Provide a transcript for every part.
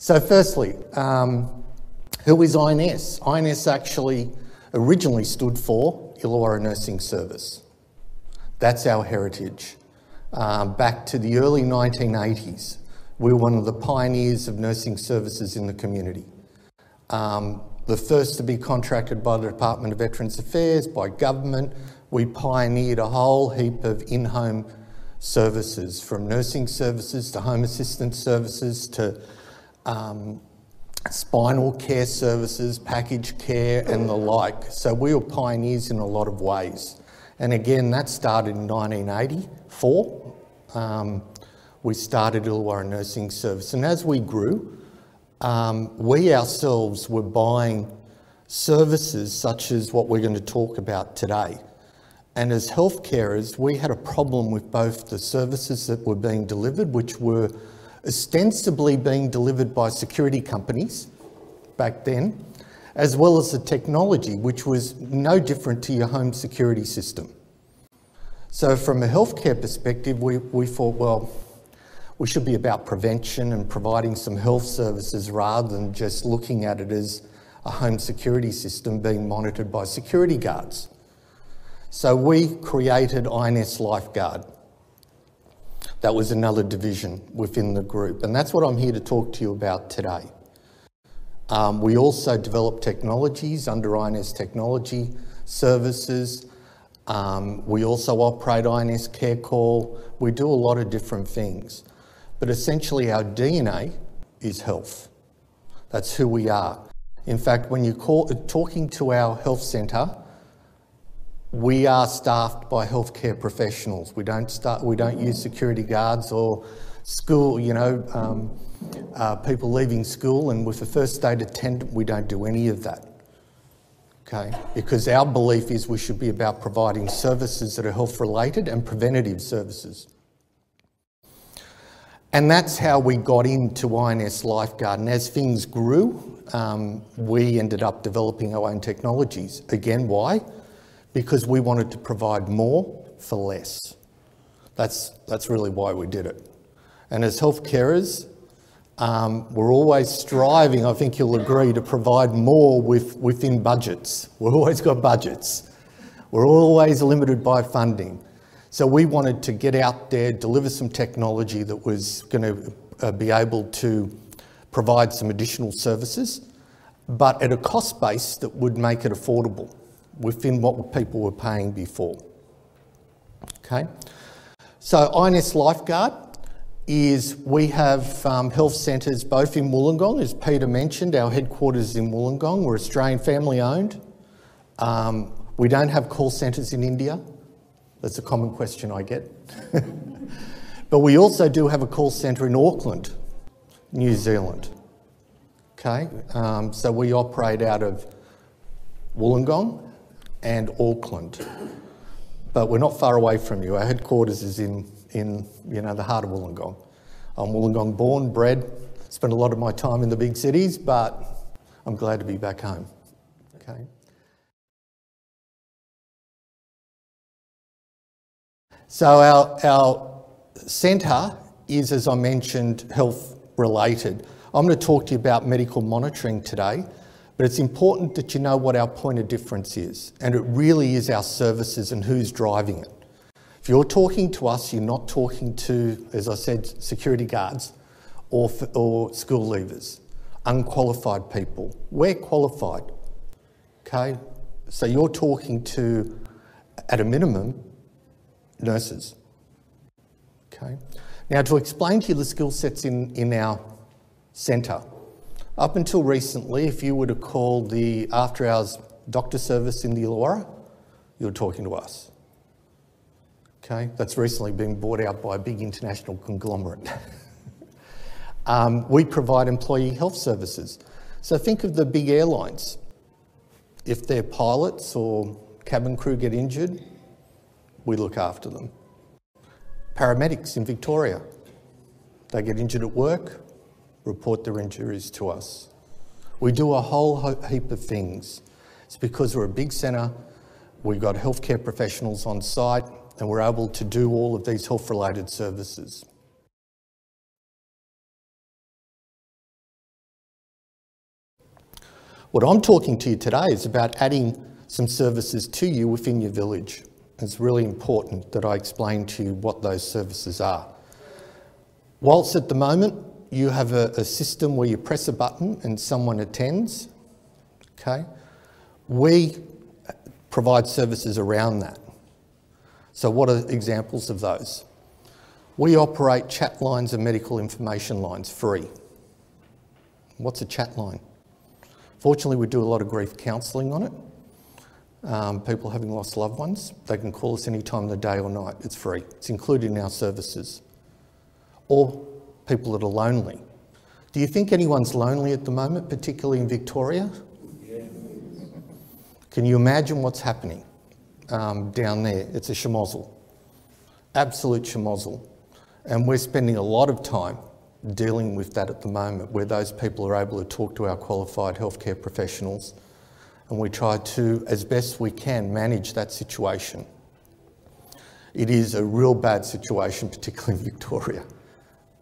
So firstly, who is INS? INS actually originally stood for Illawarra Nursing Service. That's our heritage. Back to the early 1980s, we were one of the pioneers of nursing services in the community. The first to be contracted by the Department of Veterans Affairs, by government. We pioneered a whole heap of in-home services, from nursing services to home assistance services to spinal care services, packaged care and the like. So we were pioneers in a lot of ways. And again, that started in 1984. We started Illawarra Nursing Service. And as we grew, we ourselves were buying services such as what we're going to talk about today. And as health carers, we had a problem with both the services that were being delivered, which were ostensibly being delivered by security companies back then, as well as the technology, which was no different to your home security system. So from a healthcare perspective, we thought, well, we should be about prevention and providing some health services rather than just looking at it as a home security system being monitored by security guards. So we created INS LifeGuard. That was another division within the group, and that's what I'm here to talk to you about today. We also develop technologies under INS Technology Services. We also operate INS Care Call. We do a lot of different things, but essentially our DNA is health. That's who we are. In fact, when you're talking to our health centre, we are staffed by healthcare professionals. We don't use security guards or school, people leaving school, and with a first aid attendant, we don't do any of that. Okay, because our belief is we should be about providing services that are health related and preventative services. And that's how we got into INS LifeGuard. And as things grew, we ended up developing our own technologies. Again, why? Because we wanted to provide more for less. That's really why we did it. And as health carers, we're always striving, I think you'll agree, to provide more within budgets. We've always got budgets. We're always limited by funding. So we wanted to get out there, deliver some technology that was going to be able to provide some additional services, but at a cost base that would make it affordable within what people were paying before. Okay, so INS LifeGuard is, we have health centres both in Wollongong, as Peter mentioned, our headquarters is in Wollongong. We're Australian family owned. We don't have call centres in India. That's a common question I get. But we also do have a call centre in Auckland, New Zealand. Okay, so we operate out of Wollongong and Auckland, but we're not far away from you. Our headquarters is in the heart of Wollongong. I'm Wollongong born, bred, spent a lot of my time in the big cities, but I'm glad to be back home. Okay. So our centre is, as I mentioned, health related. I'm going to talk to you about medical monitoring today, but it's important that you know what our point of difference is, and it really is our services and who's driving it. If you're talking to us, you're not talking to, as I said, security guards or school leavers, unqualified people. We're qualified, okay? So you're talking to, at a minimum, nurses, okay? Now, to explain to you the skill sets in our centre, up until recently, if you were to call the after-hours doctor service in the Illawarra, you're talking to us. Okay, that's recently been bought out by a big international conglomerate. We provide employee health services. So think of the big airlines. If their pilots or cabin crew get injured, we look after them. Paramedics in Victoria, they get injured at work, report their injuries to us. We do a whole heap of things. It's because we're a big centre, we've got healthcare professionals on site, and we're able to do all of these health-related services. What I'm talking to you today is about adding some services to you within your village. It's really important that I explain to you what those services are. Whilst at the moment you have a system where you press a button and someone attends, okay, we provide services around that. So what are examples of those? We operate chat lines and medical information lines free. What's a chat line? Fortunately, we do a lot of grief counselling on it. People having lost loved ones, they can call us any time of the day or night. It's free. It's included in our services. Or people that are lonely. Do you think anyone's lonely at the moment, particularly in Victoria? Yeah. Can you imagine what's happening down there? It's a schmozzle. Absolute schmozzle. And we're spending a lot of time dealing with that at the moment, where those people are able to talk to our qualified healthcare professionals, and we try to, as best we can, manage that situation. It is a real bad situation, particularly in Victoria.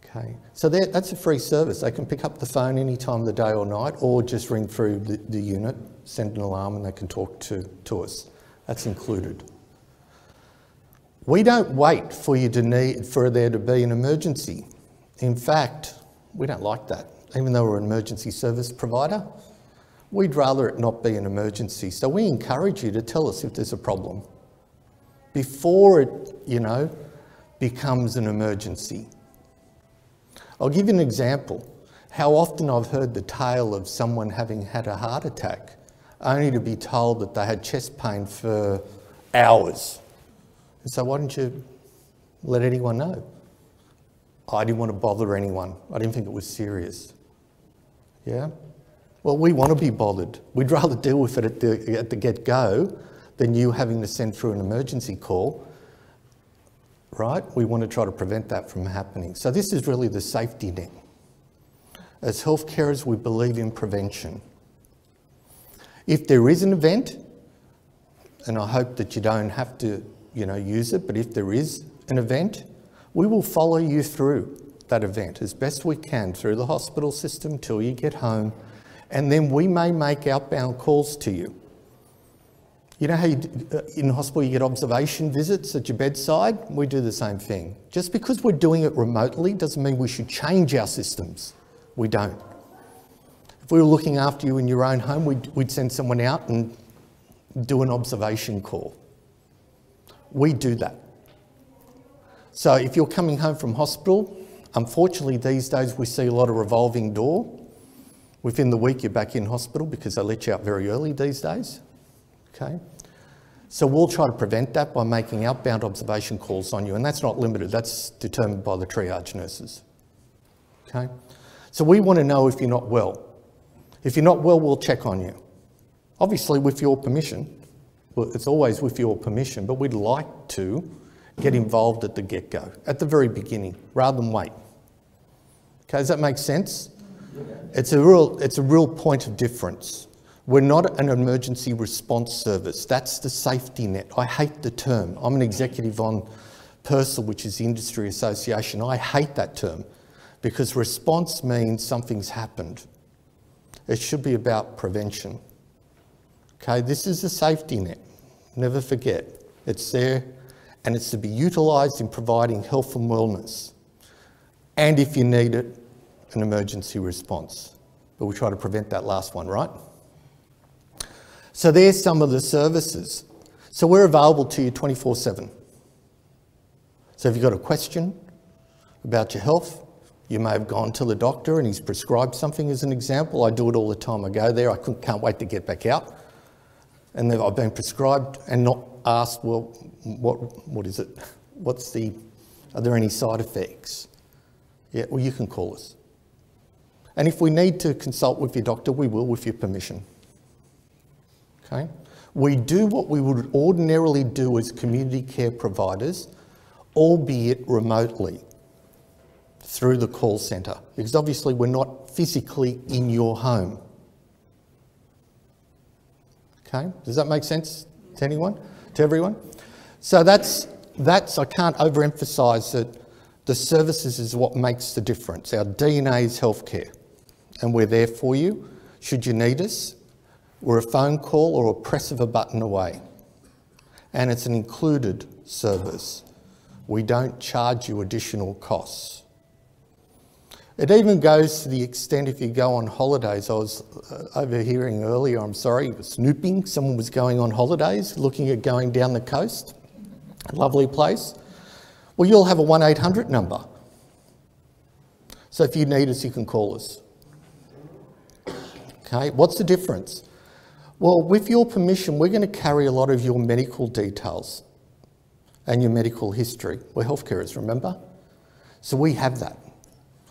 Okay, so that's a free service. They can pick up the phone any time of the day or night, or just ring through the unit, send an alarm, and they can talk to us. That's included. We don't wait for there to be an emergency. In fact, we don't like that. Even though we're an emergency service provider, we'd rather it not be an emergency. So we encourage you to tell us if there's a problem before it, becomes an emergency. I'll give you an example. How often I've heard the tale of someone having had a heart attack only to be told that they had chest pain for hours. And so why didn't you let anyone know? I didn't want to bother anyone. I didn't think it was serious. Yeah? Well, we want to be bothered. We'd rather deal with it at the get-go than you having to send through an emergency call, right? We want to try to prevent that from happening. So this is really the safety net. As health carers, we believe in prevention. If there is an event, and I hope that you don't have to, use it, but if there is an event, we will follow you through that event as best we can through the hospital system till you get home, and then we may make outbound calls to you. You know how in hospital you get observation visits at your bedside? We do the same thing. Just because we're doing it remotely doesn't mean we should change our systems. We don't. If we were looking after you in your own home, we'd send someone out and do an observation call. We do that. So if you're coming home from hospital, unfortunately these days we see a lot of revolving door. Within the week you're back in hospital because they let you out very early these days. Okay? So we'll try to prevent that by making outbound observation calls on you, and that's not limited, that's determined by the triage nurses. Okay? So we want to know if you're not well. If you're not well, we'll check on you. Obviously with your permission. Well, it's always with your permission, but we'd like to get involved at the get-go, at the very beginning, rather than wait. Okay, does that make sense? It's a real point of difference. We're not an emergency response service. That's the safety net. I hate the term. I'm an executive on PERSA, which is the industry association. I hate that term because response means something's happened. It should be about prevention. Okay, this is the safety net. Never forget. It's there and it's to be utilised in providing health and wellness. And if you need it, an emergency response. But we try to prevent that last one, right? So there's some of the services. So we're available to you 24/7. So if you've got a question about your health, you may have gone to the doctor and he's prescribed something as an example. I do it all the time. I go there, I can't wait to get back out. And then I've been prescribed and not asked, well, what is it? Are there any side effects? Yeah, well, you can call us. And if we need to consult with your doctor, we will with your permission. Okay? We do what we would ordinarily do as community care providers, albeit remotely, through the call centre, because obviously we're not physically in your home. Okay, does that make sense to anyone, to everyone? So that's I can't overemphasise that the services is what makes the difference. Our DNA is healthcare, and we're there for you should you need us, We're a phone call or a press of a button away. And it's an included service. We don't charge you additional costs. It even goes to the extent if you go on holidays. I was overhearing earlier, snooping. Someone was going on holidays, looking at going down the coast. Lovely place. Well, you'll have a 1-800 number. So if you need us, you can call us. Okay, what's the difference? Well, with your permission, we're going to carry a lot of your medical details and your medical history. We're healthcarers, remember? So we have that.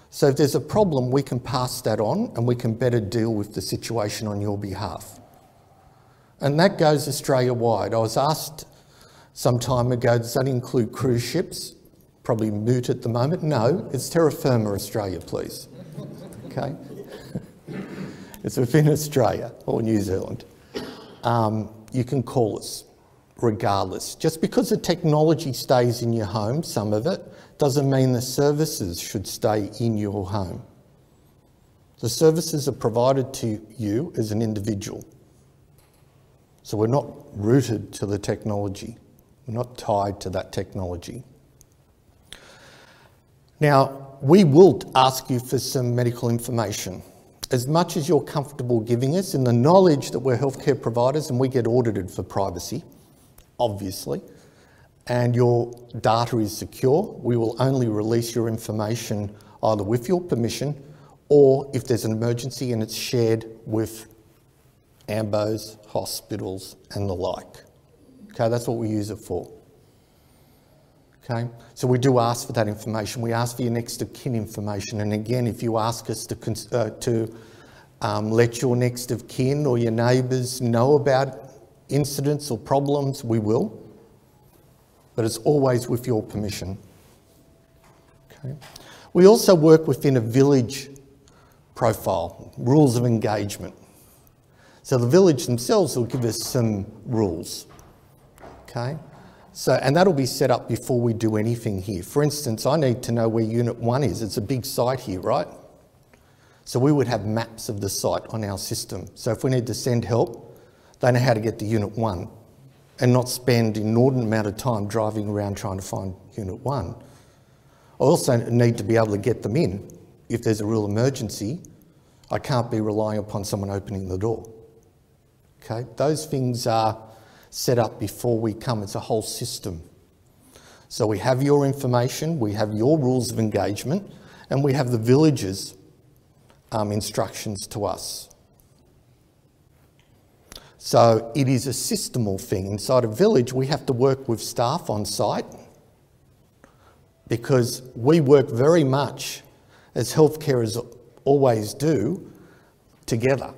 So if there's a problem, we can pass that on and we can better deal with the situation on your behalf. And that goes Australia-wide. I was asked some time ago, does that include cruise ships? Probably moot at the moment. No, it's terra firma Australia, please. Okay? It's within Australia or New Zealand. You can call us regardless. Just because the technology stays in your home, some of it, doesn't mean the services should stay in your home. The services are provided to you as an individual. So we're not rooted to the technology. We're not tied to that technology. Now, we will ask you for some medical information. As much as you're comfortable giving us, in the knowledge that we're healthcare providers and we get audited for privacy, obviously, and your data is secure, we will only release your information either with your permission or if there's an emergency and it's shared with AMBOs, hospitals and the like. Okay, that's what we use it for. Okay, so we do ask for that information. We ask for your next of kin information, and again, if you ask us to let your next of kin or your neighbours know about incidents or problems, we will. But it's always with your permission. Okay. We also work within a village profile, rules of engagement. So the village themselves will give us some rules. Okay. So, and that'll be set up before we do anything here. For instance, I need to know where Unit 1 is. It's a big site here, right? So we would have maps of the site on our system. So if we need to send help, they know how to get to Unit 1 and not spend an inordinate amount of time driving around trying to find Unit 1. I also need to be able to get them in. If there's a real emergency, I can't be relying upon someone opening the door. Okay, those things are set up before we come. It's a whole system. So we have your information, we have your rules of engagement, and we have the village's instructions to us. So it is a systemal thing. Inside a village, we have to work with staff on site because we work very much, as healthcarers always do, together.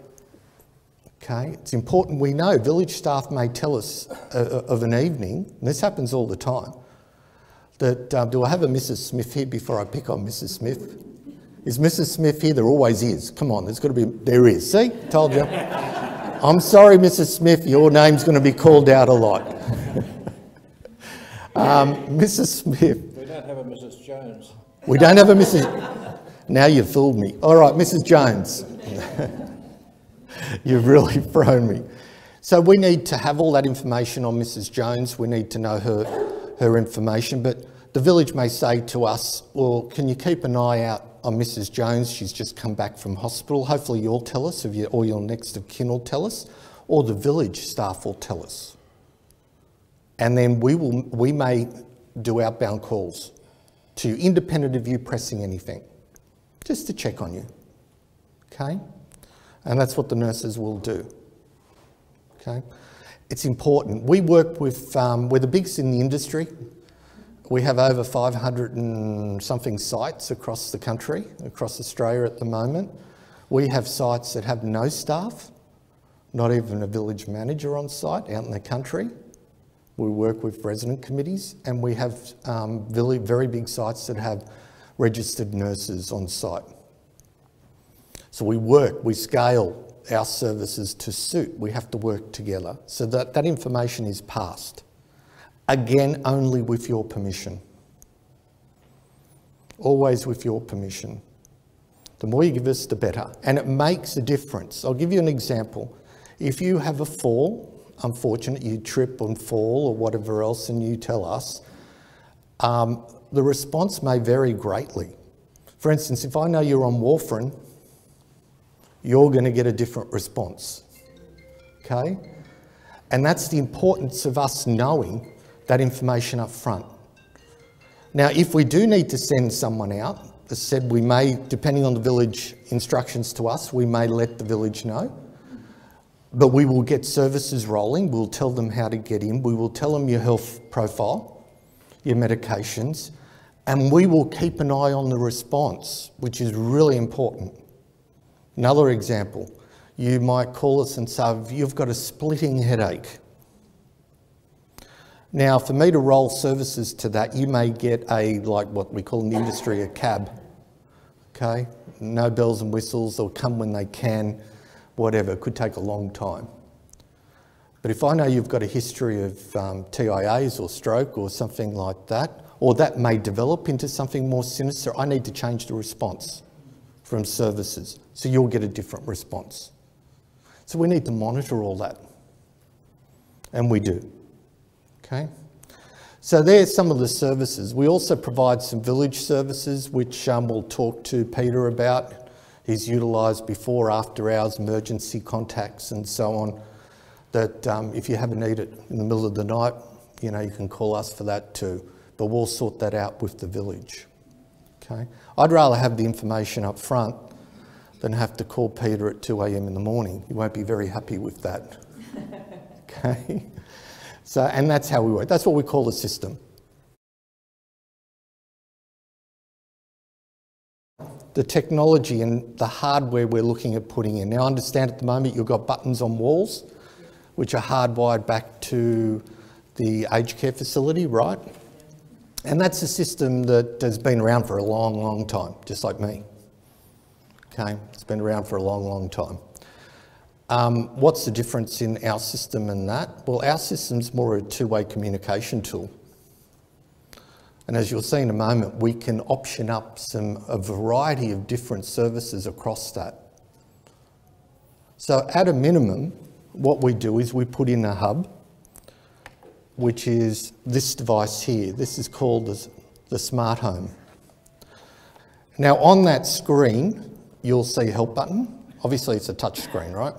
Okay, it's important we know. Village staff may tell us of an evening, and this happens all the time, that do I have a Mrs. Smith here before I pick on Mrs. Smith? Is Mrs. Smith here? There always is. Come on, there's got to be, there is. See, told you. I'm sorry, Mrs. Smith, your name's going to be called out a lot. Mrs. Smith. We don't have a Mrs. Jones. We don't have a Mrs. Now you've fooled me. All right, Mrs. Jones. You've really thrown me. So we need to have all that information on Mrs. Jones. We need to know her information, but the village may say to us, well, can you keep an eye out on Mrs. Jones? She's just come back from hospital. Hopefully you'll tell us, or your next of kin will tell us, or the village staff will tell us. And then we may do outbound calls to you, independent of you pressing anything, just to check on you, okay? And that's what the nurses will do, okay? It's important. We work with, we're the biggest in the industry. We have over 500 and something sites across the country, across Australia at the moment. We have sites that have no staff, not even a village manager on site out in the country. We work with resident committees, and we have very big sites that have registered nurses on site. So we scale our services to suit. We have to work together so that that information is passed. Again, only with your permission. Always with your permission. The more you give us, the better. And it makes a difference. I'll give you an example. If you have a fall, unfortunate, you trip and fall or whatever else, and you tell us, the response may vary greatly. For instance, if I know you're on warfarin, you're going to get a different response, okay? And that's the importance of us knowing that information up front. Now, if we do need to send someone out, as I said, we may, depending on the village instructions to us, we may let the village know. But we will get services rolling, we'll tell them how to get in, we will tell them your health profile, your medications, and we will keep an eye on the response, which is really important. Another example, you might call us and say, you've got a splitting headache. Now, for me to roll services to that, you may get a, like what we call in the industry, a cab, okay? No bells and whistles, they'll come when they can, whatever, it could take a long time. But if I know you've got a history of TIAs or stroke or something like that, or that may develop into something more sinister, I need to change the response from services, so you'll get a different response. So we need to monitor all that, and we do, okay? So there's some of the services. We also provide some village services, which we'll talk to Peter about. He's utilised before, after hours, emergency contacts and so on, that if you have a need it in the middle of the night, you know, you can call us for that too. But we'll sort that out with the village, okay? I'd rather have the information up front than have to call Peter at 2 a.m. in the morning. You won't be very happy with that, okay? So, and that's how we work. That's what we call a system. The technology and the hardware we're looking at putting in. Now, I understand at the moment you've got buttons on walls, which are hardwired back to the aged care facility, right? And that's a system that has been around for a long, long time, just like me. Okay, it's been around for a long, long time. What's the difference in our system and that? Well, our system's more a two-way communication tool. And as you'll see in a moment, we can option up a variety of different services across that. So at a minimum, what we do is we put in a hub, which is this device here. This is called the Smart Home. Now on that screen, you'll see Help button. Obviously it's a touch screen, right?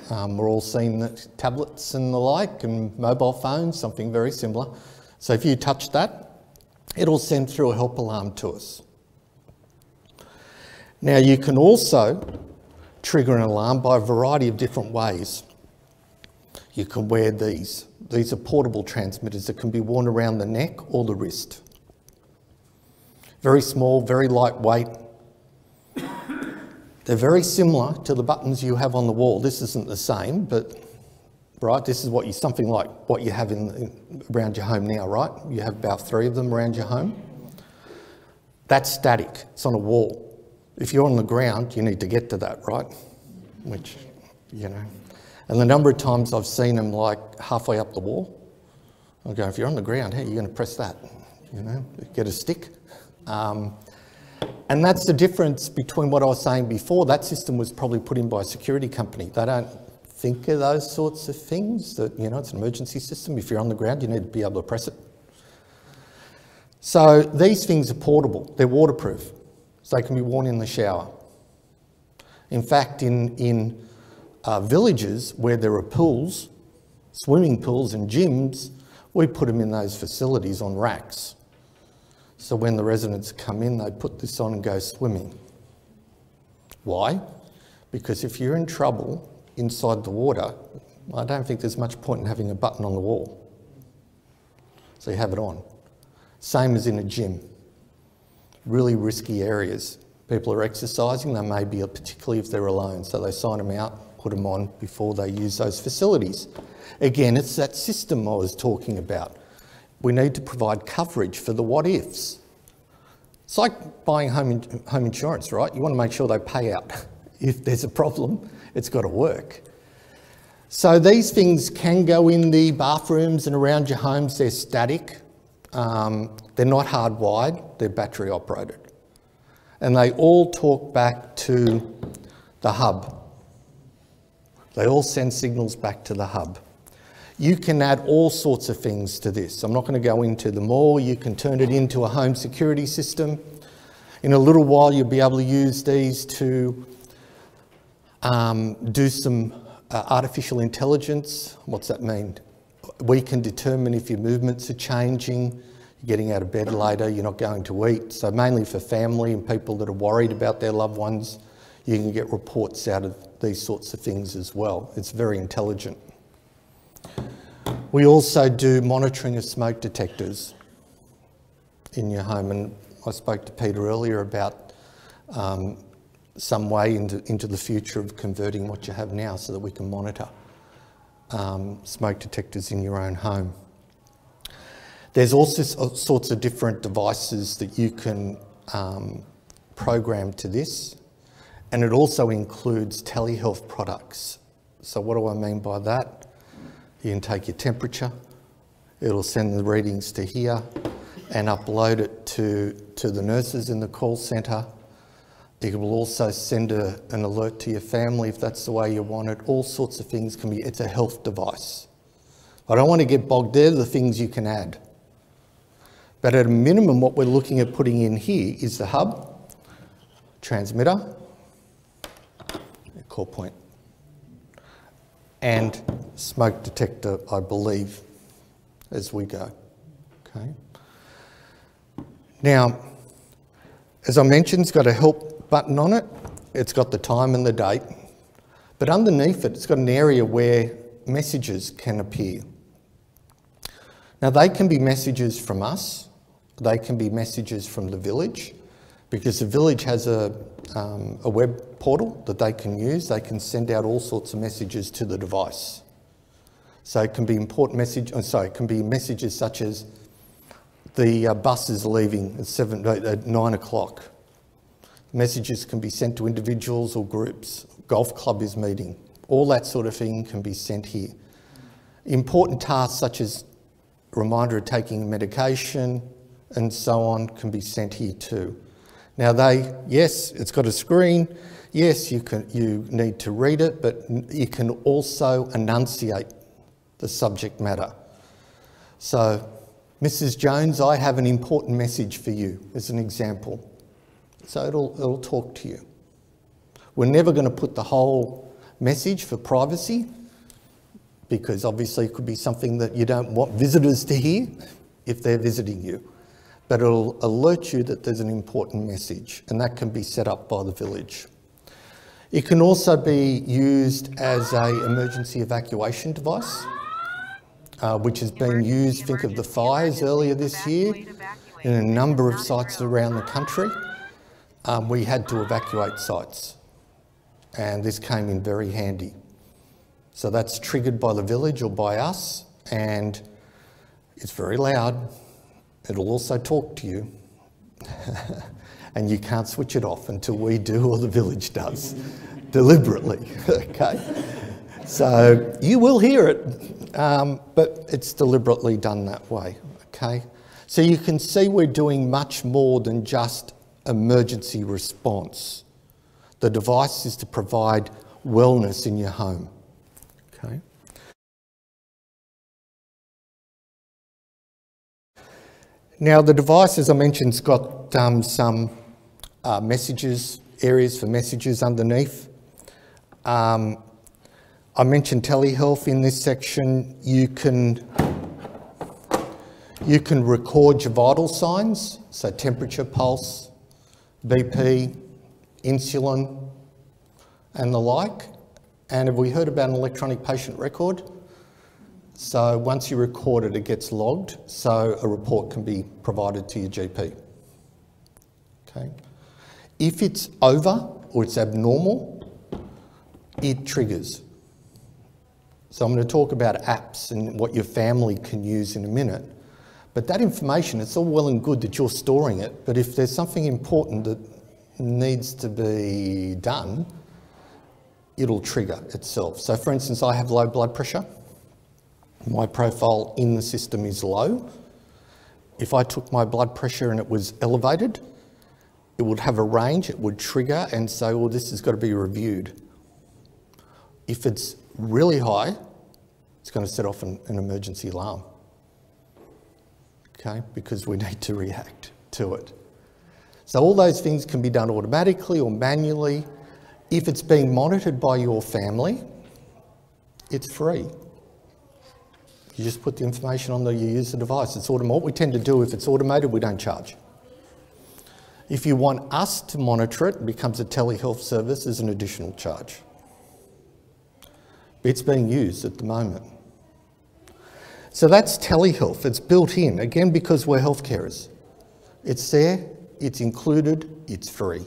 We're all seeing the tablets and the like and mobile phones, something very similar. So if you touch that, it'll send through a help alarm to us. Now you can also trigger an alarm by a variety of different ways. You can wear these. These are portable transmitters that can be worn around the neck or the wrist. Very small, very lightweight. They're very similar to the buttons you have on the wall. This isn't the same, but right, this is what something like what you have around your home now, right? You have about 3 of them around your home. That's static, it's on a wall. If you're on the ground, you need to get to that, right? Which, you know. And the number of times I've seen them like halfway up the wall, I'll go, if you're on the ground, hey, you're going to press that, you know, get a stick. And that's the difference between what I was saying before. That system was probably put in by a security company. They don't think of those sorts of things, that, you know, it's an emergency system. If you're on the ground, you need to be able to press it. So these things are portable. They're waterproof, so they can be worn in the shower. In fact, in villages where there are pools, swimming pools and gyms, we put them in those facilities on racks. So when the residents come in, they put this on and go swimming. Why? Because if you're in trouble inside the water, I don't think there's much point in having a button on the wall. So you have it on. Same as in a gym. Really risky areas. People are exercising, they may be, particularly if they're alone, so they sign them out, put them on before they use those facilities. Again, it's that system I was talking about. We need to provide coverage for the what-ifs. It's like buying home insurance, right? You want to make sure they pay out. If there's a problem, it's got to work. So these things can go in the bathrooms and around your homes. They're static. They're not hardwired. They're battery operated. And they all talk back to the hub, They all send signals back to the hub. You can add all sorts of things to this. I'm not going to go into them all. You can turn it into a home security system. In a little while, you'll be able to use these to do some artificial intelligence. What's that mean? We can determine if your movements are changing, you're getting out of bed later, you're not going to eat. So mainly for family and people that are worried about their loved ones, you can get reports out of these sorts of things as well. It's very intelligent. We also do monitoring of smoke detectors in your home, and I spoke to Peter earlier about some way into the future of converting what you have now so that we can monitor smoke detectors in your own home. There's also sorts of different devices that you can program to this, and it also includes telehealth products. So what do I mean by that? You can take your temperature, it'll send the readings to here and upload it to the nurses in the call centre. It will also send an alert to your family if that's the way you want it. All sorts of things can be, it's a health device. I don't want to get bogged there, the things you can add. But at a minimum, what we're looking at putting in here is the hub, transmitter, call point, and smoke detector, I believe, as we go. Okay. Now, as I mentioned, it's got a help button on it. It's got the time and the date. But underneath it, it's got an area where messages can appear. Now, they can be messages from us. They can be messages from the village, because the village has a web portal that they can use. They can send out all sorts of messages to the device. So it can be it can be messages such as the bus is leaving at 9 o'clock. Messages can be sent to individuals or groups. Golf club is meeting. All that sort of thing can be sent here. Important tasks such as a reminder of taking medication and so on can be sent here too. Now yes, it's got a screen. Yes, you need to read it, but you can also enunciate the subject matter. So, Mrs. Jones, I have an important message for you, as an example. So it'll talk to you. We're never going to put the whole message for privacy, because obviously it could be something that you don't want visitors to hear if they're visiting you. But it'll alert you that there's an important message, and that can be set up by the village. It can also be used as an emergency evacuation device, which has been used, think of the fires earlier this year, in a number of sites around the country. We had to evacuate sites, and this came in very handy. So that's triggered by the village or by us, and it's very loud. It'll also talk to you, and you can't switch it off until we do or the village does, deliberately, okay? So you will hear it, but it's deliberately done that way, okay? So you can see we're doing much more than just emergency response. The device is to provide wellness in your home, okay? Now the device, as I mentioned, has got some messages, areas for messages underneath. I mentioned telehealth in this section. You can record your vital signs, so temperature, pulse, BP, insulin, and the like. And have we heard about an electronic patient record? So once you record it, it gets logged, so a report can be provided to your GP. Okay. If it's over or it's abnormal, it triggers. So I'm going to talk about apps and what your family can use in a minute. But that information, it's all well and good that you're storing it, but if there's something important that needs to be done, it'll trigger itself. So for instance, I have low blood pressure. My profile in the system is low. If I took my blood pressure and it was elevated, it would have a range, it would trigger and say, well, this has got to be reviewed. If it's really high, it's going to set off an emergency alarm, okay, because we need to react to it. So all those things can be done automatically or manually. If it's being monitored by your family, it's free. You just put the information on there, you use the device. It's automated. What we tend to do, if it's automated, we don't charge. If you want us to monitor it, it becomes a telehealth service as an additional charge. It's being used at the moment. So that's telehealth. It's built in, again, because we're health carers. It's there, it's included, it's free.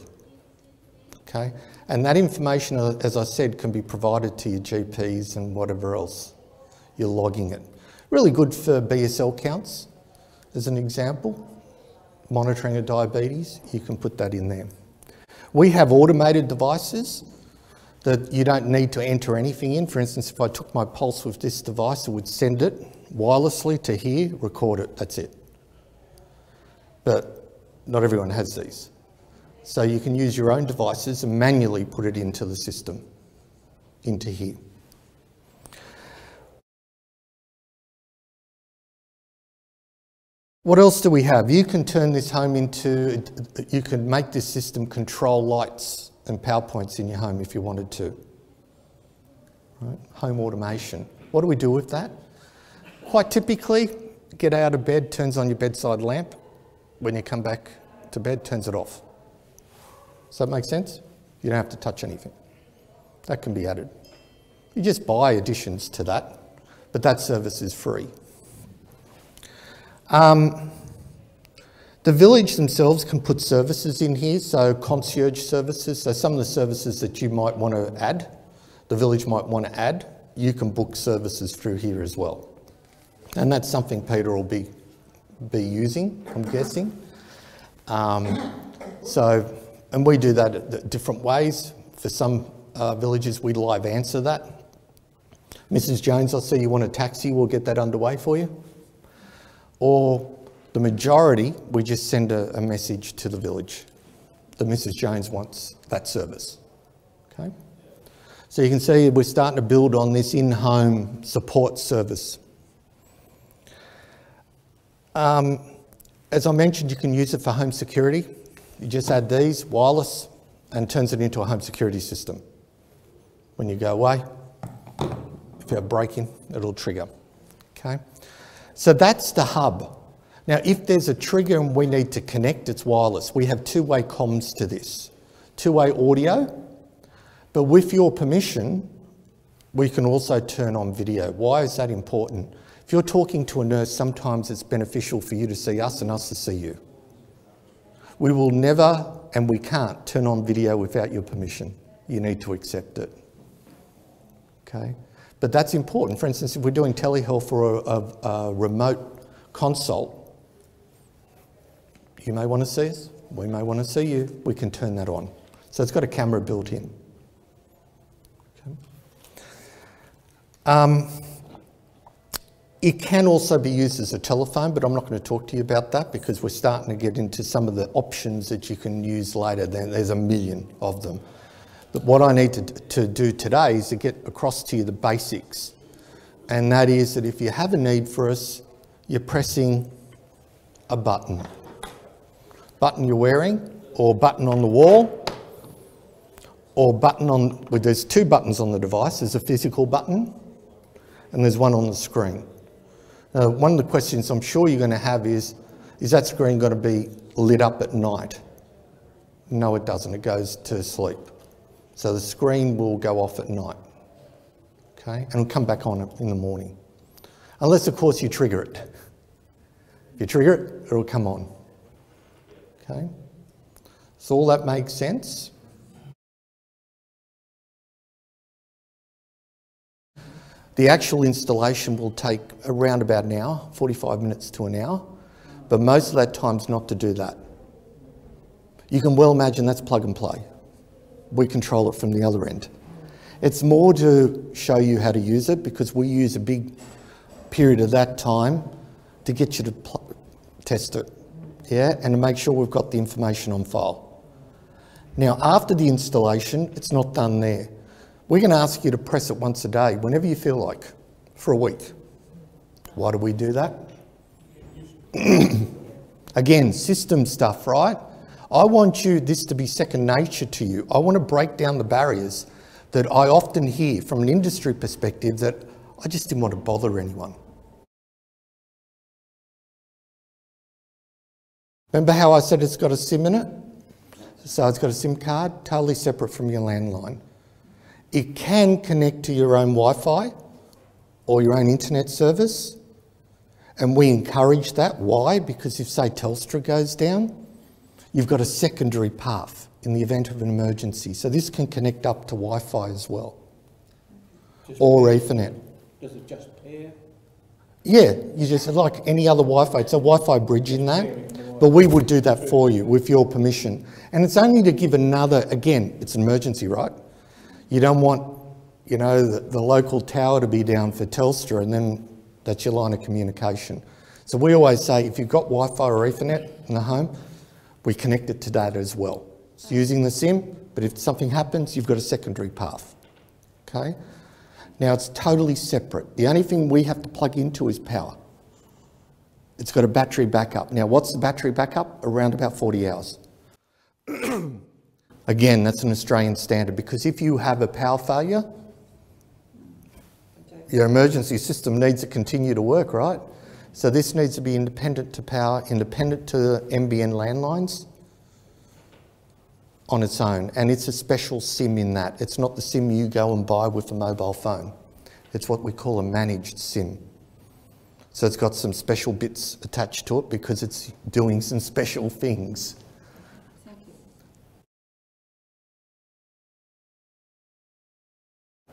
Okay? And that information, as I said, can be provided to your GPs and whatever else. You're logging it. Really good for BSL counts, as an example. Monitoring of diabetes, you can put that in there. We have automated devices that you don't need to enter anything in. For instance, if I took my pulse with this device, it would send it wirelessly to here, record it, that's it. But not everyone has these. So you can use your own devices and manually put it into the system, into here. What else do we have? You can turn this home into, you can make this system control lights and power points in your home if you wanted to. Right? Home automation. What do we do with that? Quite typically, get out of bed, turns on your bedside lamp. When you come back to bed, turns it off. Does that make sense? You don't have to touch anything. That can be added. You just buy additions to that, but that service is free. The village themselves can put services in here, so concierge services. So some of the services that you might want to add, the village might want to add, you can book services through here as well. And that's something Peter will be using, I'm guessing. And we do that at different ways. For some villages, we live answer that. Mrs. Jones, I see you want a taxi, we'll get that underway for you. Or the majority, we just send a message to the village that Mrs. Jones wants that service. Okay? So you can see we're starting to build on this in-home support service. As I mentioned, you can use it for home security. You just add these, wireless, and turns it into a home security system. When you go away, if you have break-in, it'll trigger. Okay? So that's the hub. Now, if there's a trigger and we need to connect, it's wireless. We have two-way comms to this. Two-way audio, but with your permission, we can also turn on video. Why is that important? If you're talking to a nurse, sometimes it's beneficial for you to see us and us to see you. We will never, and we can't, turn on video without your permission. You need to accept it. Okay? But that's important. For instance, if we're doing telehealth or a remote consult, you may want to see us, we may want to see you, we can turn that on. So it's got a camera built in. Okay. It can also be used as a telephone, but I'm not going to talk to you about that because we're starting to get into some of the options that you can use later. There's a million of them. But what I need to do today is to get across to you the basics. And that is that if you have a need for us, you're pressing a button. Button you're wearing, or button on the wall, or button on, well, there's two buttons on the device. There's a physical button, and there's one on the screen. Now, one of the questions I'm sure you're going to have is that screen going to be lit up at night? No, it doesn't. It goes to sleep. So the screen will go off at night, okay? And it'll come back on in the morning. Unless, of course, you trigger it. If you trigger it, it'll come on, okay? So all that makes sense. The actual installation will take around about an hour, 45 minutes to an hour, but most of that time's not to do that. You can well imagine that's plug and play. We control it from the other end. It's more to show you how to use it because we use a big period of that time to get you to test it, yeah, and to make sure we've got the information on file. Now, after the installation, it's not done there. We're going to ask you to press it once a day, whenever you feel like, for a week. Why do we do that? Again, system stuff, right? I want this to be second nature to you. I want to break down the barriers that I often hear from an industry perspective that I just didn't want to bother anyone. Remember how I said it's got a SIM in it? So it's got a SIM card, totally separate from your landline. It can connect to your own Wi-Fi or your own internet service, and we encourage that. Why? Because if, say, Telstra goes down, you've got a secondary path in the event of an emergency. So this can connect up to Wi-Fi as well, or Ethernet. Does it just pair? Yeah, you just like any other Wi-Fi. It's a Wi-Fi bridge in that, but we would do that for you with your permission. And it's only to give another, again, it's an emergency, right? You don't want, you know, the local tower to be down for Telstra and then that's your line of communication. So we always say if you've got Wi-Fi or Ethernet in the home, we connect it to that as well. It's using the SIM, but if something happens, you've got a secondary path, okay? Now it's totally separate. The only thing we have to plug into is power. It's got a battery backup. Now what's the battery backup? Around about 40 hours. Again, that's an Australian standard because if you have a power failure, your emergency system needs to continue to work, right? So this needs to be independent to power, independent to NBN landlines on its own. And it's a special SIM in that. It's not the SIM you go and buy with a mobile phone. It's what we call a managed SIM. So it's got some special bits attached to it because it's doing some special things.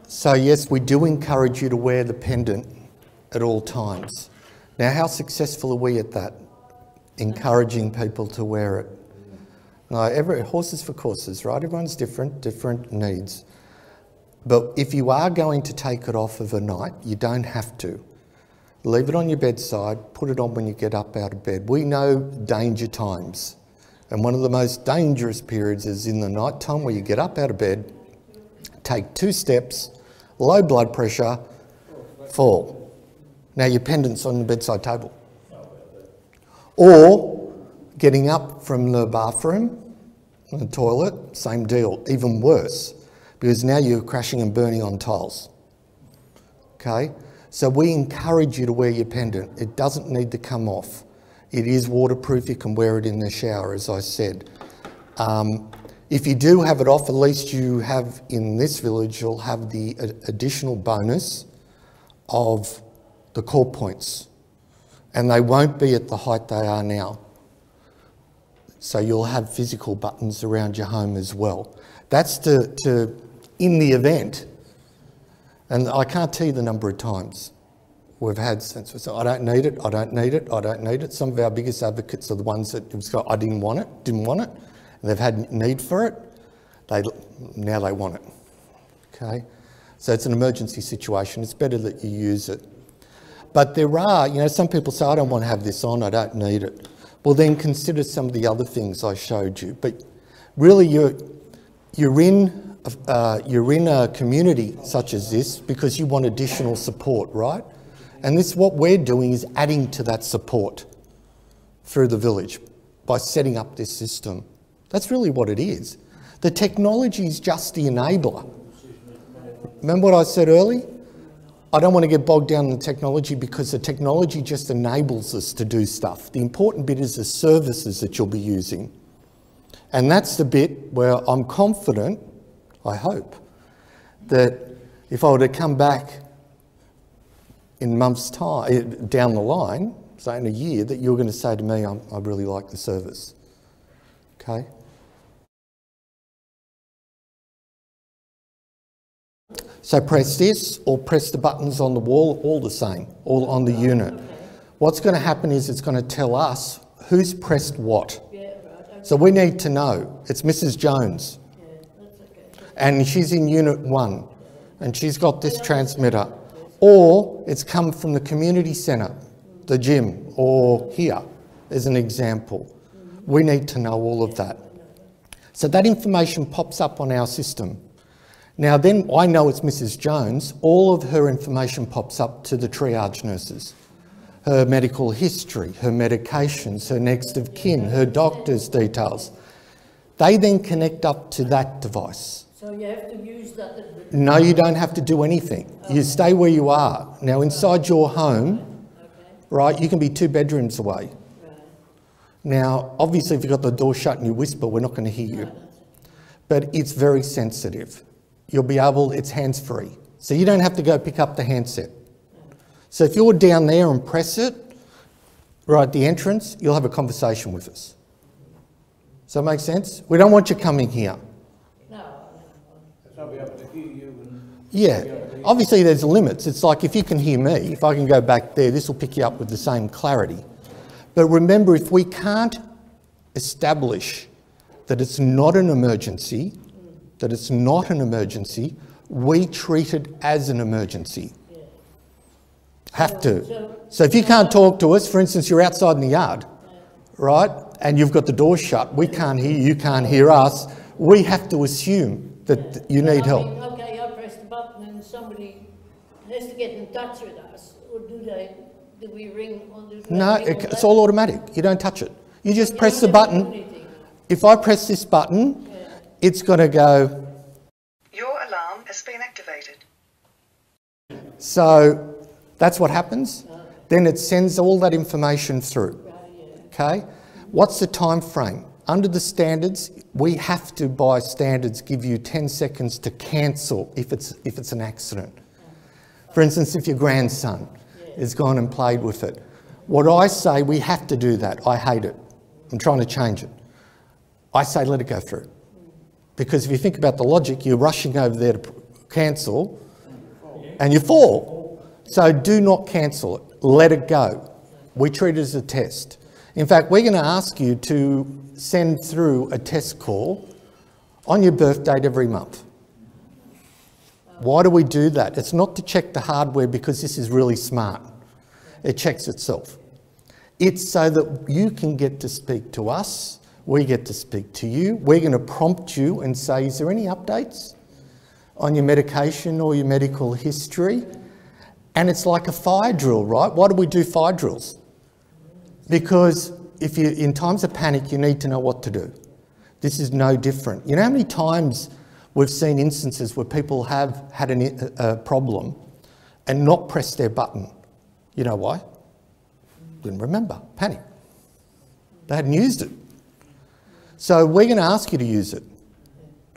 So yes, we do encourage you to wear the pendant at all times. Now, how successful are we at that? Encouraging people to wear it. No, horses for courses, right? Everyone's different needs. But if you are going to take it off of a night, you don't have to. Leave it on your bedside, put it on when you get up out of bed. We know danger times. And one of the most dangerous periods is in the night time where you get up out of bed, take 2 steps, low blood pressure, fall. Now your pendant's on the bedside table. Or getting up from the bathroom, the toilet, same deal, even worse, because now you're crashing and burning on tiles. Okay? So we encourage you to wear your pendant. It doesn't need to come off. It is waterproof, you can wear it in the shower, as I said. If you do have it off, at least you have, in this village, you'll have the additional bonus of the core points. And they won't be at the height they are now. So you'll have physical buttons around your home as well. That's to in the event, and I can't tell you the number of times we've had since we said, I don't need it, I don't need it, I don't need it. Some of our biggest advocates are the ones that have got, I didn't want it, and they've had need for it, now they want it, okay? So it's an emergency situation, it's better that you use it. But there are, you know, some people say, I don't want to have this on, I don't need it. Well then consider some of the other things I showed you. But really you're in a community such as this because you want additional support, right? And this, what we're doing is adding to that support through the village by setting up this system. That's really what it is. The technology is just the enabler. Remember what I said earlier? I don't want to get bogged down in the technology because the technology just enables us to do stuff. The important bit is the services that you'll be using. And that's the bit where I'm confident, I hope, that if I were to come back in months' time, down the line, say in a year, that you're going to say to me, I really like the service. Okay? So press this or press the buttons on the wall, all the same, all on the unit. What's going to happen is it's going to tell us who's pressed what. So we need to know. It's Mrs. Jones. And she's in Unit 1 and she's got this transmitter. Or it's come from the community centre, the gym, or here, as an example. We need to know all of that. So that information pops up on our system. Now then I know it's Mrs. Jones, all of her information pops up to the triage nurses. Her medical history, her medications, her next of kin, her doctor's details. They then connect up to that device. So you have to use that? No, you don't have to do anything. You stay where you are. Now inside your home, right, you can be 2 bedrooms away. Now, obviously if you've got the door shut and you whisper, we're not going to hear you. But it's very sensitive. You'll be able, it's hands-free. So you don't have to go pick up the handset. So if you're down there and press it, right at the entrance, you'll have a conversation with us. Does that make sense? We don't want you coming here. No. I'll be able to hear you and... Yeah, obviously there's limits. It's like if you can hear me, if I can go back there, this will pick you up with the same clarity. But remember, if we can't establish that it's not an emergency, we treat it as an emergency. Have to. So if you can't talk to us, for instance, you're outside in the yard, right, and you've got the door shut, we can't hear you, you can't hear us, we have to assume that you need help. Okay, I press the button and somebody has to get in touch with us, or do we ring? No, it's all automatic. You don't touch it. You just press the button. If I press this button, it's going to go... Your alarm has been activated. So that's what happens. Then it sends all that information through. Okay? What's the time frame? Under the standards, we have to, by standards, give you 10 seconds to cancel if it's an accident. For instance, if your grandson has gone and played with it. What I say, we have to do that. I hate it. I'm trying to change it. I say let it go through. Because if you think about the logic, you're rushing over there to cancel and you fall. So do not cancel it. Let it go. We treat it as a test. In fact, we're going to ask you to send through a test call on your birth date every month. Why do we do that? It's not to check the hardware because this is really smart. It checks itself. It's so that you can get to speak to us, we get to speak to you, we're going to prompt you and say, is there any updates on your medication or your medical history? And it's like a fire drill, right? Why do we do fire drills? Because if you, in times of panic, you need to know what to do. This is no different. You know how many times we've seen instances where people have had a problem and not pressed their button? You know why? Didn't remember. Panic. They hadn't used it. So we're going to ask you to use it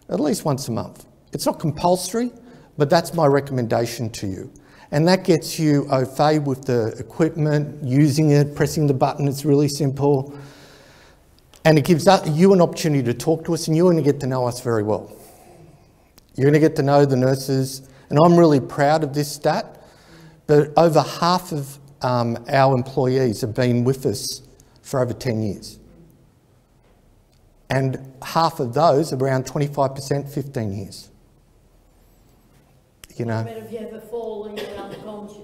at least once a month. It's not compulsory, but that's my recommendation to you. And that gets you au fait with the equipment, using it, pressing the button. It's really simple. And it gives you an opportunity to talk to us, and you're going to get to know us very well. You're going to get to know the nurses. And I'm really proud of this stat, but over half of our employees have been with us for over 10 years. And half of those, around 25%, 15 years. You know. But if you have a fall and you're unconscious?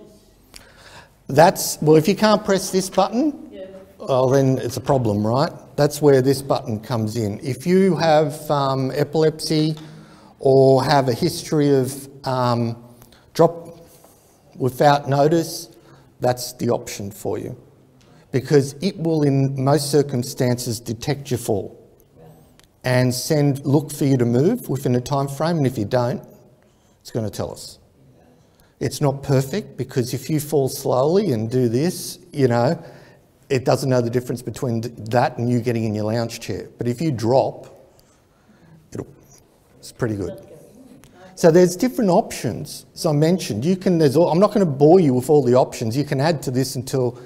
That's, well, if you can't press this button, well, then it's a problem, right? That's where this button comes in. If you have epilepsy or have a history of drop without notice, that's the option for you. Because it will, in most circumstances, detect your fall and look for you to move within a time frame, and if you don't, it's going to tell us. It's not perfect, because if you fall slowly and do this, you know, it doesn't know the difference between that and you getting in your lounge chair. But if you drop, it's pretty good. So there's different options. As I mentioned, I'm not going to bore you with all the options. You can add to this until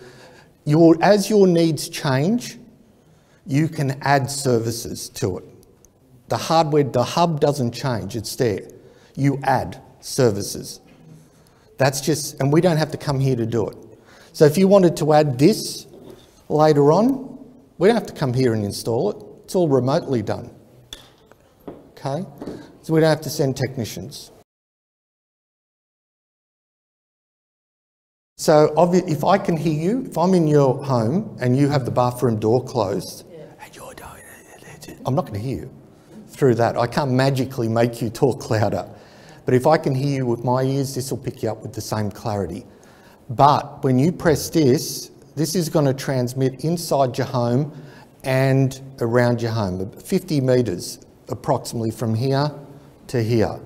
as your needs change, you can add services to it. The hardware, the hub doesn't change, it's there. You add services. That's just, and we don't have to come here to do it. So if you wanted to add this later on, we don't have to come here and install it. It's all remotely done. Okay? So we don't have to send technicians. So if I can hear you, if I'm in your home and you have the bathroom door closed, and you're doing it, I'm not going to hear you through that. I can't magically make you talk louder. But if I can hear you with my ears, this will pick you up with the same clarity. But when you press this, this is going to transmit inside your home and around your home, 50 metres approximately from here to here.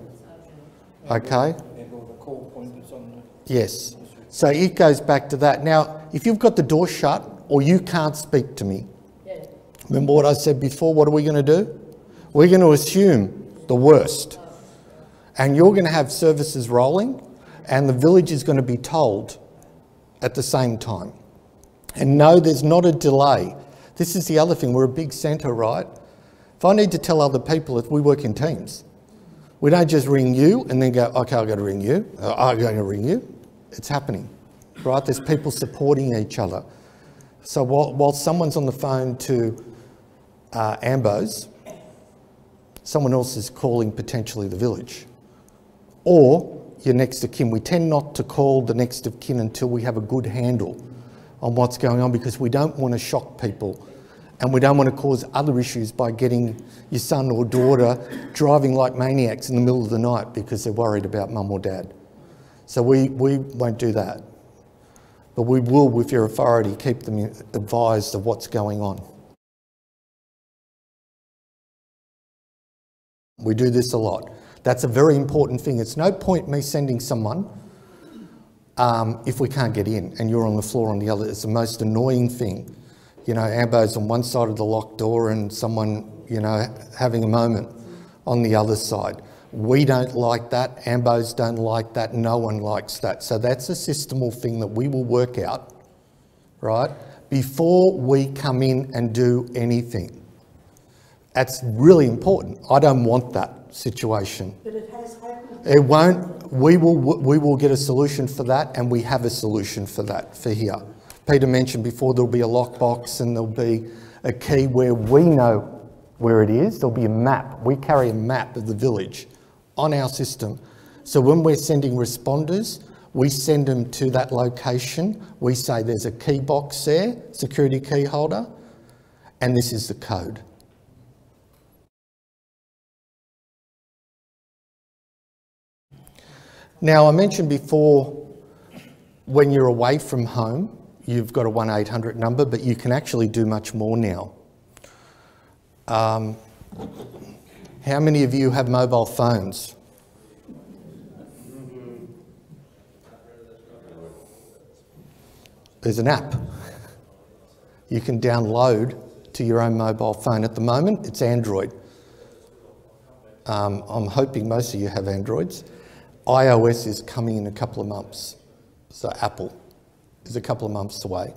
Okay? And all the call point that's on the... Yes. So it goes back to that. Now, if you've got the door shut or you can't speak to me, remember what I said before, what are we going to do? We're going to assume the worst. And you're going to have services rolling and the village is going to be told at the same time. And no, there's not a delay. This is the other thing, we're a big centre, right? If I need to tell other people, we work in teams. We don't just ring you and then go, okay, I've got to ring you. I'm going to ring you. It's happening, right? There's people supporting each other. So while someone's on the phone to Ambos, someone else is calling potentially the village. Or your next of kin. We tend not to call the next of kin until we have a good handle on what's going on, because we don't want to shock people and we don't want to cause other issues by getting your son or daughter driving like maniacs in the middle of the night because they're worried about mum or dad. So we won't do that. But we will, with your authority, keep them advised of what's going on. We do this a lot. That's a very important thing. It's no point me sending someone if we can't get in and you're on the floor on the other. It's the most annoying thing. You know, Ambo's on one side of the locked door and someone, you know, having a moment on the other side. We don't like that. Ambos don't like that. No one likes that. So that's a systemal thing that we will work out, right, before we come in and do anything. That's really important. I don't want that situation. But it has happened. It won't. We will get a solution for that, and we have a solution for that for here. Peter mentioned before there'll be a lockbox and there'll be a key where we know where it is. There'll be a map. We carry a map of the village on our system. So when we're sending responders, we send them to that location. We say there's a key box there, security key holder, and this is the code. Now, I mentioned before, when you're away from home, you've got a 1-800 number, but you can actually do much more now. How many of you have mobile phones? There's an app you can download to your own mobile phone. At the moment, it's Android. I'm hoping most of you have Androids. iOS is coming in a couple of months, so Apple is a couple of months away.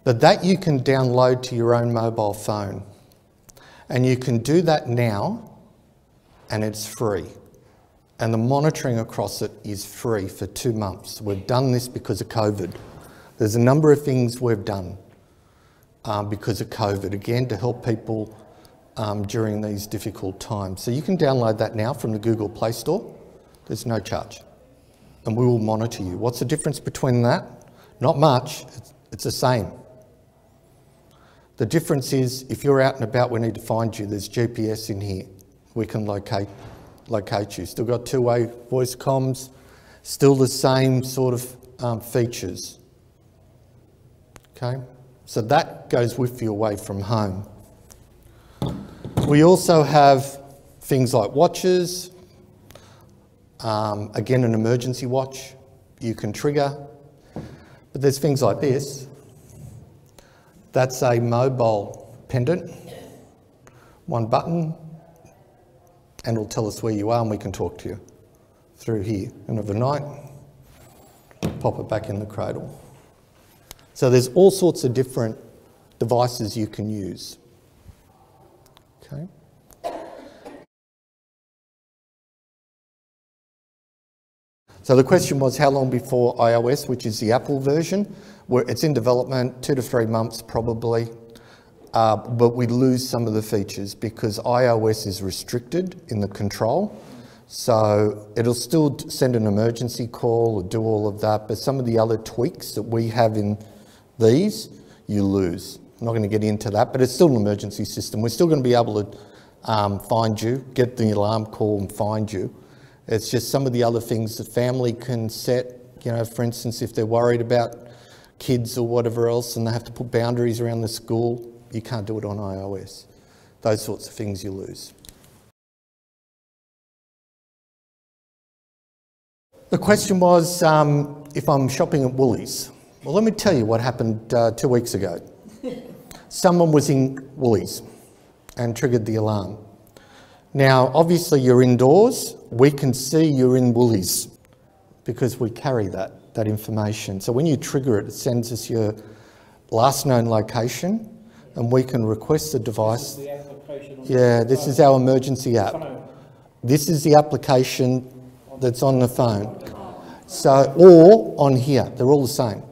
But that you can download to your own mobile phone, and you can do that now, and it's free. And the monitoring across it is free for 2 months. We've done this because of COVID. There's a number of things we've done because of COVID, again, to help people during these difficult times. So you can download that now from the Google Play Store. There's no charge, and we will monitor you. What's the difference between that? Not much, it's the same. The difference is, if you're out and about, we need to find you. There's GPS in here. We can locate you. Still got two-way voice comms, still the same sort of features. Okay, so that goes with you away from home. We also have things like watches. Again, an emergency watch you can trigger, but there's things like this. That's a mobile pendant, one button, and it'll tell us where you are and we can talk to you through here. And overnight, pop it back in the cradle. So there's all sorts of different devices you can use. Okay. So the question was, how long before iOS, which is the Apple version, where it's in development, 2 to 3 months probably, but we lose some of the features because iOS is restricted in the control. So it'll still send an emergency call or do all of that, but some of the other tweaks that we have in these, you lose. I'm not going to get into that, but it's still an emergency system. We're still going to be able to find you, get the alarm call and find you. It's just some of the other things the family can set, you know, for instance, if they're worried about kids or whatever else and they have to put boundaries around the school, you can't do it on iOS. Those sorts of things you lose. The question was if I'm shopping at Woolies. Well, let me tell you what happened 2 weeks ago. Someone was in Woolies and triggered the alarm. Now, obviously you're indoors. We can see you're in Woolies because we carry that information. So when you trigger it, it sends us your last known location and we can request the device. The application on this is our emergency app. This is the application that's on the phone. So, or on here, they're all the same.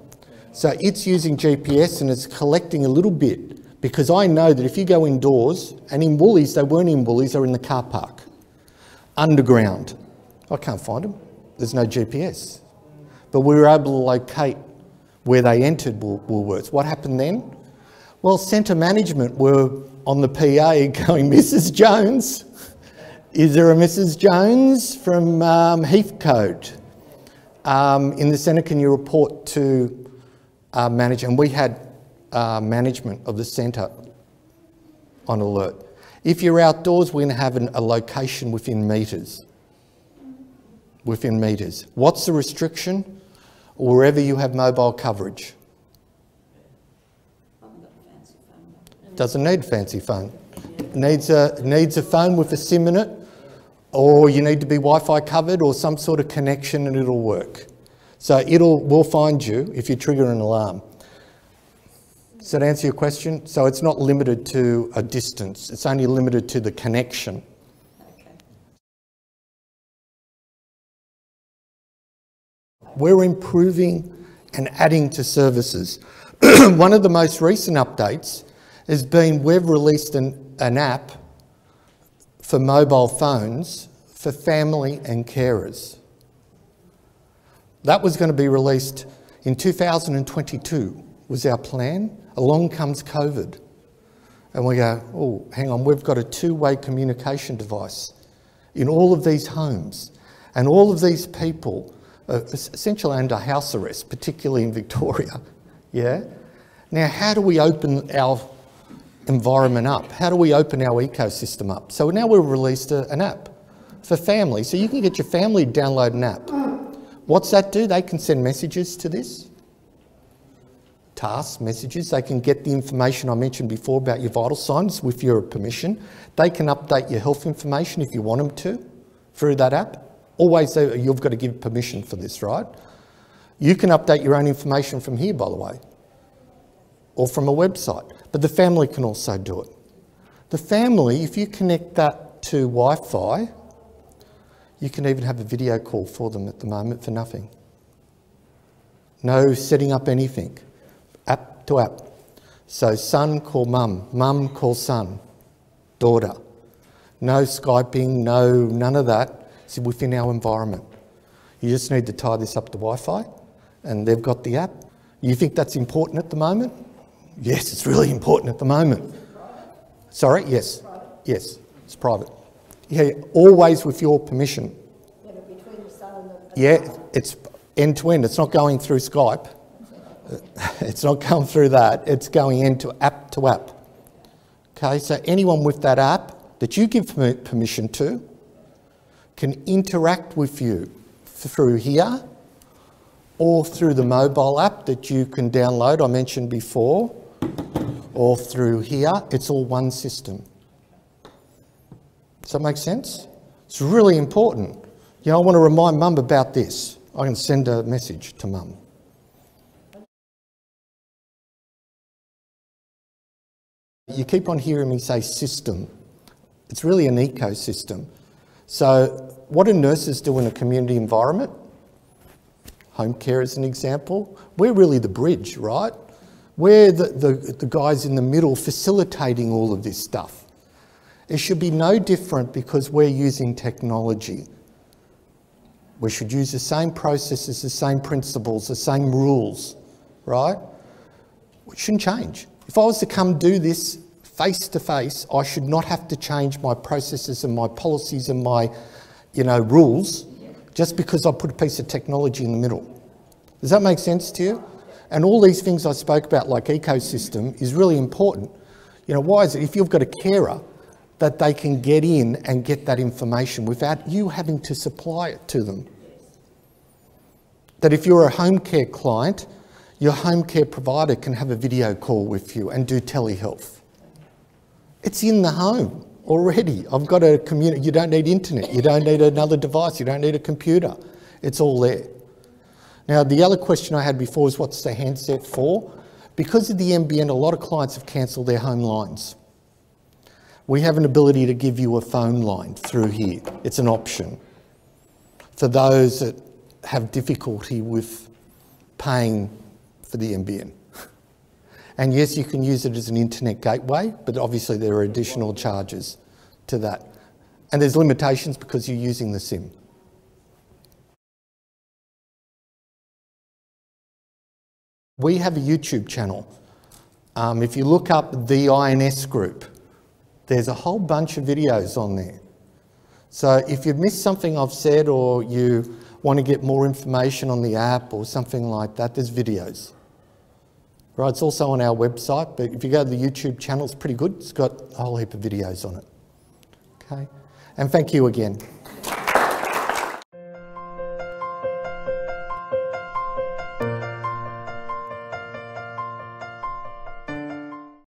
So it's using GPS and it's collecting a little bit because I know that if you go indoors, and in Woolies, they weren't in Woolies, they were in the car park, underground. I can't find them. There's no GPS. But we were able to locate where they entered Woolworths. What happened then? Well, centre management were on the PA going, Mrs. Jones, is there a Mrs. Jones from Heathcote? In the centre, can you report to manager? And we had management of the centre on alert. If you're outdoors, we're going to have a location within metres. Within metres. What's the restriction? Wherever you have mobile coverage. Doesn't need a fancy phone. Needs a phone with a SIM in it, or you need to be Wi-Fi covered or some sort of connection and it'll work. So we'll find you if you trigger an alarm. Does that answer your question? So it's not limited to a distance, it's only limited to the connection. Okay. We're improving and adding to services. One of the most recent updates has been we've released an app for mobile phones for family and carers. That was going to be released in 2022 was our plan. Along comes COVID. And we go, oh, hang on, we've got a two-way communication device in all of these homes. And all of these people are essentially under house arrest, particularly in Victoria. Yeah? Now, how do we open our environment up? How do we open our ecosystem up? So now we've released an app for family. So you can get your family to download an app. What's that do? They can send messages to this. Tasks, messages. They can get the information I mentioned before about your vital signs with your permission. They can update your health information if you want them to through that app. Always, you've got to give permission for this, right? You can update your own information from here, by the way, or from a website. But the family can also do it. The family, if you connect that to Wi-Fi, you can even have a video call for them at the moment for nothing. No setting up anything. App to app. So son call mum, mum call son, daughter. No Skyping, none of that. It's within our environment. You just need to tie this up to Wi-Fi and they've got the app. You think that's important at the moment? Yes, it's really important at the moment. Sorry? Yes. Yes, it's private. Yeah, always with your permission. Yeah, but between the son and the... Yeah, it's end to end. It's not going through Skype. It's not going through that. It's going into app to app. Okay, so anyone with that app that you give permission to can interact with you through here or through the mobile app that you can download, I mentioned before, or through here. It's all one system. Does that make sense? It's really important. You know, I want to remind mum about this. I can send a message to mum. You keep on hearing me say system. It's really an ecosystem. So what do nurses do in a community environment? Home care is an example. We're really the bridge, right? We're the guys in the middle facilitating all of this stuff. It should be no different because we're using technology. We should use the same processes, the same principles, the same rules, right? It shouldn't change. If I was to come do this face to face, I should not have to change my processes and my policies and my rules just because I put a piece of technology in the middle. Does that make sense to you? And all these things I spoke about, like ecosystem, is really important. Why is it? If you've got a carer, that they can get in and get that information without you having to supply it to them. That if you're a home care client, your home care provider can have a video call with you and do telehealth. It's in the home already. I've got a community. You don't need internet. You don't need another device. You don't need a computer. It's all there. Now, the other question I had before is what's the handset for? Because of the NBN, a lot of clients have cancelled their home lines. We have an ability to give you a phone line through here. It's an option for those that have difficulty with paying for the NBN. And yes, you can use it as an internet gateway, but obviously there are additional charges to that. And there's limitations because you're using the SIM. We have a YouTube channel. If you look up the INS group, there's a whole bunch of videos on there. So if you've missed something I've said or you want to get more information on the app or something like that, there's videos. Right, it's also on our website, but if you go to the YouTube channel, it's pretty good. It's got a whole heap of videos on it. Okay, and thank you again.